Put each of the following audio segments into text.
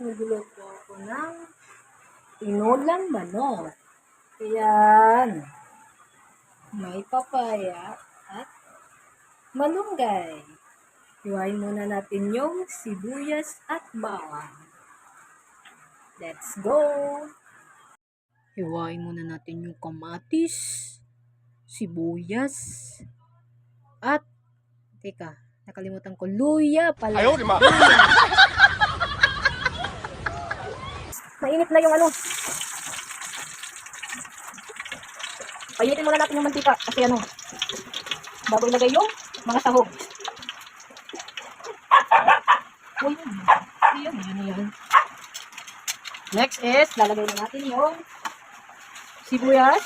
Nagluluto ako ng tinolang manok. Ayan. May papaya at malunggay. Hiwain muna natin yung sibuyas at bawang. Let's go! Hiwain muna natin yung kamatis, sibuyas, at teka, nakalimutan ko, luya pala. Ayaw, di ma. Mainit na yung ano. Painitin muna natin yung mantika kasi ano, bago ilagay yung mga sahog. Uy, yan. Next is, lalagay na natin yung sibuyas,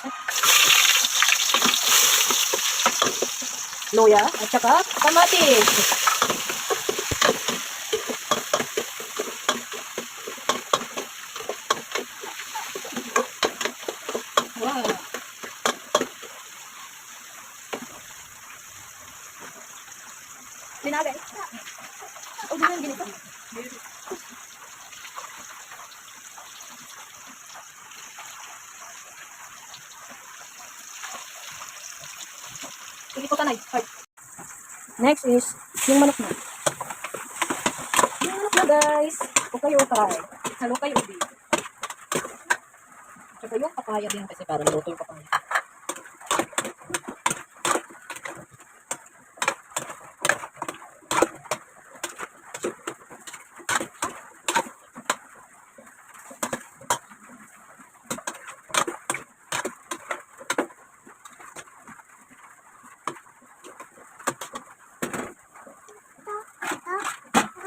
luya, at saka kamatis. Wow. Pinagay. O, ganyan, ganito. Sige po tanay. Next is, yung manok na. Yung manok na guys. Ukay-ukay. Halo kayo ubi. Tsaka yung papaya din kasi para luto yung papaya.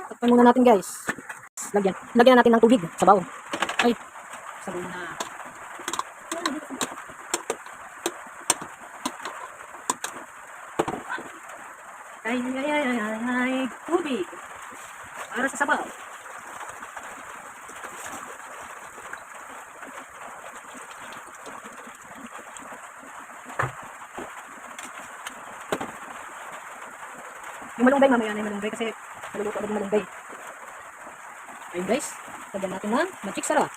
Takpan muna natin guys. Lagyan na natin ng tubig sa baon. Ay, sabaw na. Ay, tubig. Para sa sabaw. Yung malunggay mamaya na yung malunggay kasi maluluto agad yung malunggay. Ayun guys, lagyan natin ng magic sarap.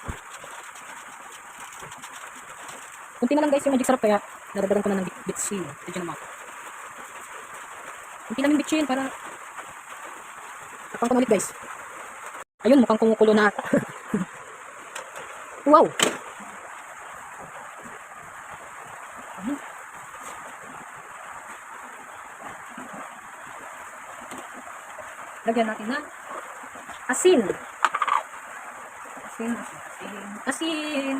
Kunti na lang guys yung magic sarap kaya naradaran ko na ng bitsin. Ito dyan naman. Kunti lang yung bitsin para tapang ko na ulit guys. Ayun, mukhang kumukulo na ata. Wow! Lagyan natin ng asin. Asin.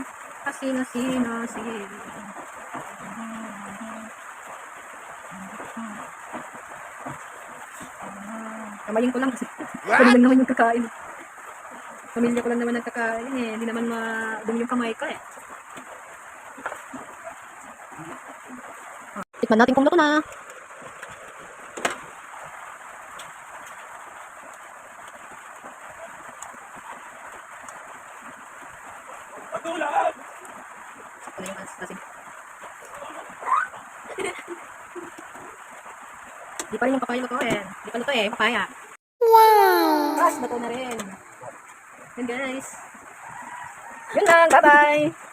Kamayin ko lang kasi kami lang naman yung kakain. Pamilya ko lang naman nagkakain eh. Hindi naman madumi yung kamay ko eh. Tikman natin kung luto na. Sakto na yung asin. Di pa rin yung papaya lutuin. Di pa luto eh, yung papaya. Wow! Luto na rin. Yun guys. Yun lang, bye-bye!